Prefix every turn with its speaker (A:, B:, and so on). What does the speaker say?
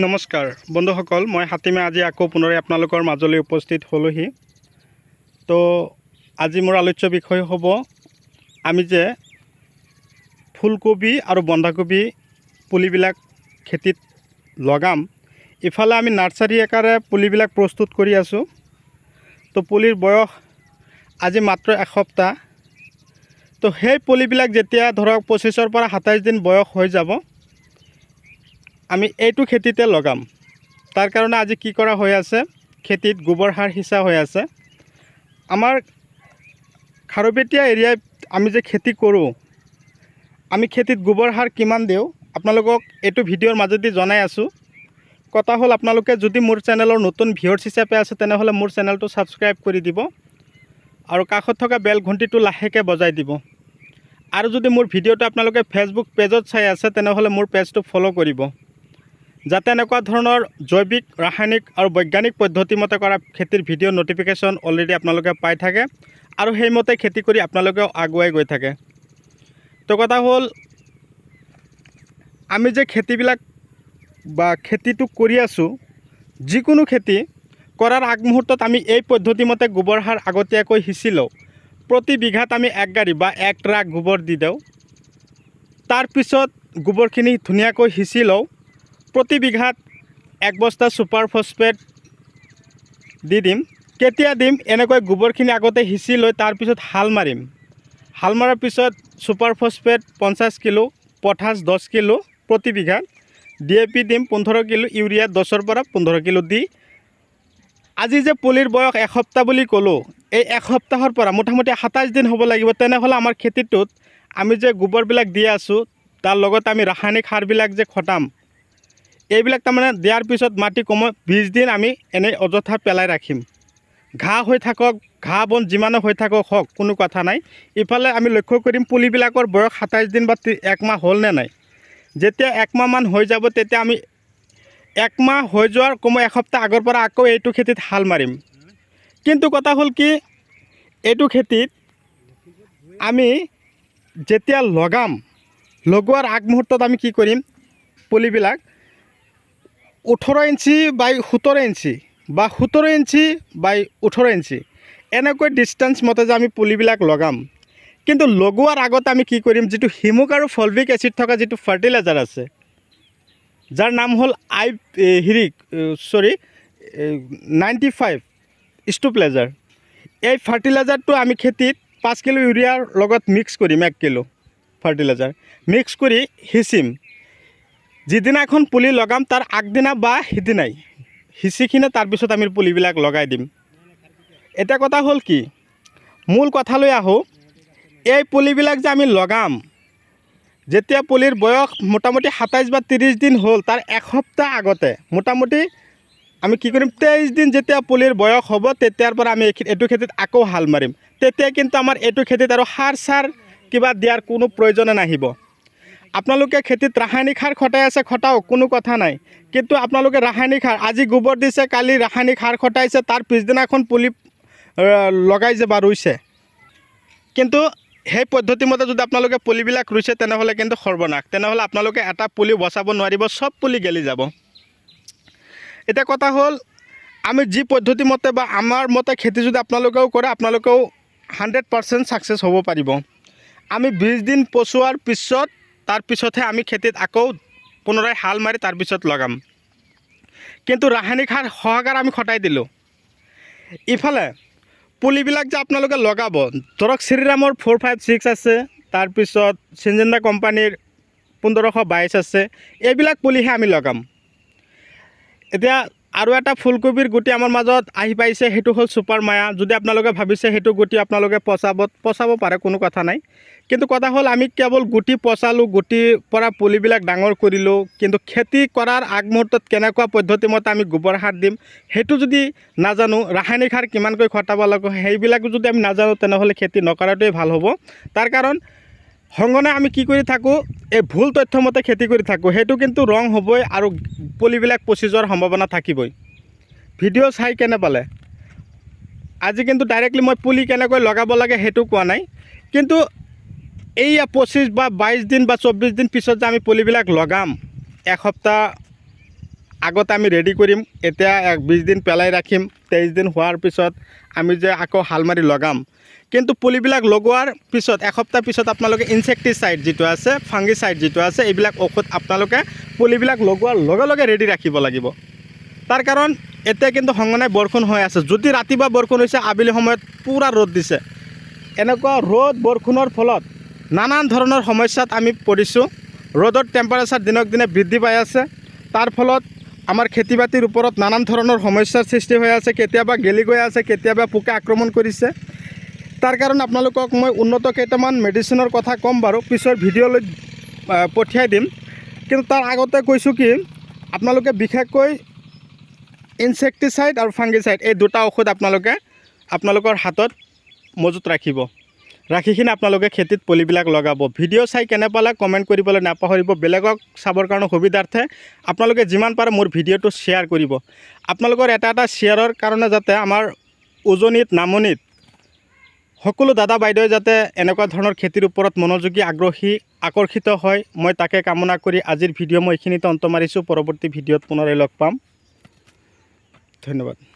A: নমস্কাৰ বন্ধুসকল, মই হাতীমে আজি আকৌ পুনৰাই আপোনালোকৰ মাজলৈ উপস্থিত হ'লোহি। তো আজি মোৰ আলোচ্য বিষয় হ'ব আমি যে ফুলকবি আৰু বন্ধাকবি পুলিবিলাক খেতিত লগাম। ইফালে আমি নাৰ্চাৰী আকাৰে পুলিবিলাক প্ৰস্তুত কৰি আছোঁ। তো পুলিৰ বয়স আজি মাত্ৰ এসপ্তাহ। তো সেই পুলিবিলাক যেতিয়া ধৰক 25 পৰা 27 দিন বয়স হৈ যাব, আমি এইটো খেতিতে লগাম। তাৰ কাৰণে আজি কি কৰা হৈ আছে, খেতিত গোবৰ সাৰ সিঁচা হৈ আছে। আমাৰ খাৰুপেটীয়া এৰিয়াত আমি যে খেতি কৰোঁ, আমি খেতিত গোবৰ সাৰ কিমান দিওঁ আপোনালোকক এইটো ভিডিঅ'ৰ মাজেদি জনাই আছোঁ। কথা হ'ল, আপোনালোকে যদি মোৰ চেনেলৰ নতুন ভিউৱাৰ্ছ হিচাপে আছে তেনেহ'লে মোৰ চেনেলটো ছাবস্ক্ৰাইব কৰি দিব আৰু কাষত থকা বেল ঘণ্টিটো লাহেকৈ বজাই দিব। আৰু যদি মোৰ ভিডিঅ'টো আপোনালোকে ফেচবুক পেজত চাই আছে তেনেহ'লে মোৰ পেজটো ফ'ল' কৰিব, যাতে এনেকুৱা ধৰণৰ জৈৱিক, ৰাসায়নিক আৰু বৈজ্ঞানিক পদ্ধতিমতে কৰা খেতিৰ ভিডিঅ' নটিফিকেশ্যন অলৰেডি আপোনালোকে পাই থাকে আৰু সেইমতে খেতি কৰি আপোনালোকেও আগুৱাই গৈ থাকে। তো কথা হ'ল, আমি যে খেতিবিলাক বা খেতিটো কৰি আছোঁ, যিকোনো খেতি কৰাৰ আগমুহূৰ্তত আমি এই পদ্ধতিমতে গোবৰ সাৰ আগতীয়াকৈ সিঁচি লওঁ। প্ৰতি বিঘাত আমি 1 গাড়ী বা 1 ট্ৰাক গোবৰ দি দিওঁ। তাৰপিছত গোবৰখিনি ধুনীয়াকৈ সিঁচি লওঁ। প্ৰতি বিঘাত 1 বস্তা ছুপাৰ ফছফেট দি দিম। কেতিয়া দিম, এনেকৈ গোবৰখিনি আগতে সিঁচি লৈ তাৰপিছত হাল মাৰিম। হাল মৰাৰ পিছত super phosphate 50 kilo, potash 10 kilo প্ৰতি বিঘাত, DAP দিম 15 কিলো, ইউৰিয়া 10 পৰা 15 কিলো দি, আজি যে পুলিৰ বয়স এসপ্তাহ বুলি ক'লোঁ, এই এসপ্তাহৰ পৰা মোটামুটি 27 দিন হ'ব লাগিব। তেনেহ'লে আমাৰ খেতিটোত আমি যে গোবৰবিলাক দি আছোঁ, তাৰ লগত আমি ৰাসায়নিক সাৰবিলাক যে খটাম, এইবিলাক তাৰমানে দিয়াৰ পিছত মাটি কমেও 20 দিন আমি এনেই অযথা পেলাই ৰাখিম। ঘাঁহ হৈ থাকক, ঘাঁহ বন যিমানো হৈ থাকক হওক, কোনো কথা নাই। ইফালে আমি লক্ষ্য কৰিম পুলিবিলাকৰ বয়স 27 দিন বা 1 মাহ হ'ল নে নাই। যেতিয়া 1 মাহমান হৈ যাব, তেতিয়া আমি 1 মাহ হৈ যোৱাৰ কমেও এসপ্তাহ আগৰ পৰা আকৌ এইটো খেতিত হাল মাৰিম। কিন্তু কথা হ'ল কি, এইটো খেতিত আমি যেতিয়া লগোৱাৰ আগমুহূৰ্তত আমি কি কৰিম, পুলিবিলাক 18 ইঞ্চি বাই 17 ইঞ্চি বা 17 ইঞ্চি বাই 18 ইঞ্চি এনেকৈ ডিষ্টেঞ্চ মতে যে আমি পুলিবিলাক লগাম। কিন্তু লগোৱাৰ আগত আমি কি কৰিম, যিটো হিমুক আৰু ফলভিক এচিড থকা যিটো ফাৰ্টিলাইজাৰ আছে, যাৰ নাম হ'ল 95 ষ্টুপ্লেজাৰ, এই ফাৰ্টিলাইজাৰটো আমি খেতিত 5 কিলো ইউৰিয়াৰ লগত মিক্স কৰিম। 1 কিলো ফাৰ্টিলাইজাৰ মিক্স কৰি সিঁচিম। যিদিনাখন পুলি লগাম তাৰ আগদিনা বা সিদিনাই সিঁচি কিনে তাৰপিছত আমি পুলিবিলাক লগাই দিম। এটা কথা হ'ল কি, মূল কথালৈ আহোঁ, এই পুলিবিলাক যে আমি লগাম, যেতিয়া পুলিৰ বয়স মোটামুটি 27 বা 30 দিন হ'ল, তাৰ এসপ্তাহ আগতে মোটামুটি আমি কি কৰিম, 23 দিন যেতিয়া পুলিৰ বয়স হ'ব, তেতিয়াৰ পৰা আমি এইটো খেতিত আকৌ হাল মাৰিম। তেতিয়া কিন্তু আমাৰ এইটো খেতিত আৰু সাৰ চাৰ কিবা দিয়াৰ কোনো প্ৰয়োজনে নাহিব। আপোনালোকে খেতিত ৰাসায়নিক সাৰ খটাই আছে, খটাওক, কোনো কথা নাই। কিন্তু আপোনালোকে ৰাসায়নিক সাৰ, আজি গোবৰ দিছে, কালি ৰাসায়নিক সাৰ খটাইছে, তাৰ পিছদিনাখন পুলি লগাইছে বা ৰুইছে, কিন্তু সেই পদ্ধতিমতে যদি আপোনালোকে পুলিবিলাক ৰুইছে তেনেহ'লে কিন্তু সৰ্বনাশ। তেনেহ'লে আপোনালোকে এটা পুলি বচাব নোৱাৰিব, চব পুলি গেলি যাব। এতিয়া কথা হ'ল, আমি যি পদ্ধতিমতে বা আমাৰ মতে খেতি যদি আপোনালোকেও কৰে, আপোনালোকেও 100% ছাকচেছ হ'ব পাৰিব। আমি 20 দিন পচোৱাৰ পিছত তাৰপিছতহে আমি খেতিত আকৌ পুনৰাই হাল মাৰি তাৰপিছত লগাম। কিন্তু ৰাসায়নিক সাৰ সহকাৰ আমি খটাই দিলোঁ। ইফালে পুলিবিলাক যে আপোনালোকে লগাব, ধৰক শ্ৰীৰামৰ 456 আছে, তাৰপিছত চিনজেণ্ডা কোম্পানীৰ 1522 আছে, এইবিলাক পুলিহে আমি লগাম। এতিয়া আৰু এটা ফুলকবিৰ গুটি আমাৰ মাজত আহি পাইছে, সেইটো হ'ল ছুপাৰ মায়া। যদি আপোনালোকে ভাবিছে সেইটো গুটি আপোনালোকে পচাব পাৰে, কোনো কথা নাই। কিন্তু কথা হ'ল, আমি কেৱল গুটি পচালোঁ, গুটিৰ পৰা পুলিবিলাক ডাঙৰ কৰিলোঁ, কিন্তু খেতি কৰাৰ আগমুহূৰ্তত কেনেকুৱা পদ্ধতিমতে আমি গোবৰ সাৰ দিম সেইটো যদি নাজানো, ৰাসায়নিক সাৰ কিমানকৈ খটাব লাগিব সেইবিলাকো যদি আমি নাজানো, তেনেহ'লে খেতি নকৰাটোৱে ভাল হ'ব। তাৰ কাৰণ সংগনে আমি কি কৰি থাকোঁ, এই ভুল তথ্যমতে খেতি কৰি থাকোঁ, সেইটো কিন্তু ৰং হ'বই আৰু পুলিবিলাক পচি যোৱাৰ সম্ভাৱনা থাকিবই। ভিডিঅ' চাই কেনে পালে, আজি কিন্তু ডাইৰেক্টলি মই পুলি কেনেকৈ লগাব লাগে সেইটো কোৱা নাই, কিন্তু এইয়া 25 বা 22 দিন বা 24 দিন পিছত যে আমি পুলিবিলাক লগাম, এসপ্তাহ আগতে আমি ৰেডি কৰিম, এতিয়া 20 দিন পেলাই ৰাখিম, 23 দিন হোৱাৰ পিছত আমি যে আকৌ হাল মাৰি লগাম। কিন্তু পুলিবিলাক লগোৱাৰ পিছত এসপ্তাহ পিছত আপোনালোকে ইনচেক্টিচাইড যিটো আছে, ফাংগিচাইড যিটো আছে, এইবিলাক ঔষধ আপোনালোকে পুলিবিলাক লগোৱাৰ লগে লগে ৰেডি ৰাখিব লাগিব। তাৰ কাৰণ এতিয়া কিন্তু সঘনাই বৰষুণ হৈ আছে। যদি ৰাতিপুৱা বৰষুণ হৈছে, আবেলি সময়ত পূৰা ৰ'দ দিছে। এনেকুৱা ৰ'দ বৰষুণৰ ফলত নানান ধৰণৰ সমস্যাত আমি পৰিছোঁ। ৰ'দৰ টেম্পাৰেচাৰ দিনক দিনে বৃদ্ধি পাই আছে। তাৰ ফলত আমাৰ খেতি বাতিৰ ওপৰত নানান ধৰণৰ সমস্যাৰ সৃষ্টি হৈ আছে। কেতিয়াবা গেলি গৈ আছে, কেতিয়াবা পোকে আক্ৰমণ কৰিছে। তাৰ কাৰণে আপোনালোকক মই উন্নত কেইটামান মেডিচিনৰ কথা ক'ম বাৰু, পিছৰ ভিডিঅ'লৈ পঠিয়াই দিম। কিন্তু তাৰ আগতে কৈছোঁ কি, আপোনালোকে বিশেষকৈ ইনচেক্টিচাইড আৰু ফাংগিচাইড এই দুটা ঔষধ আপোনালোকৰ হাতত মজুত ৰাখিব। ৰাখিখিনি আপোনালোকে খেতিত পুলিবিলাক লগাব। ভিডিঅ' চাই কেনে পালে কমেণ্ট কৰিবলৈ নাপাহৰিব। বেলেগক চাবৰ কাৰণে সুবিধাৰ্থে আপোনালোকে যিমান পাৰে মোৰ ভিডিঅ'টো শ্বেয়াৰ কৰিব। আপোনালোকৰ এটা শ্বেয়াৰৰ কাৰণে যাতে আমাৰ উজনিত, নামনিত সকলো দাদা বাইদেৱে যাতে এনেকুৱা ধৰণৰ খেতিৰ ওপৰত মনোযোগী, আগ্ৰহী, আকৰ্ষিত হয়, মই তাকে কামনা কৰি আজিৰ ভিডিঅ' মই এইখিনিতে অন্ত মাৰিছোঁ। পৰৱৰ্তী ভিডিঅ'ত পুনৰাই লগ পাম। ধন্যবাদ।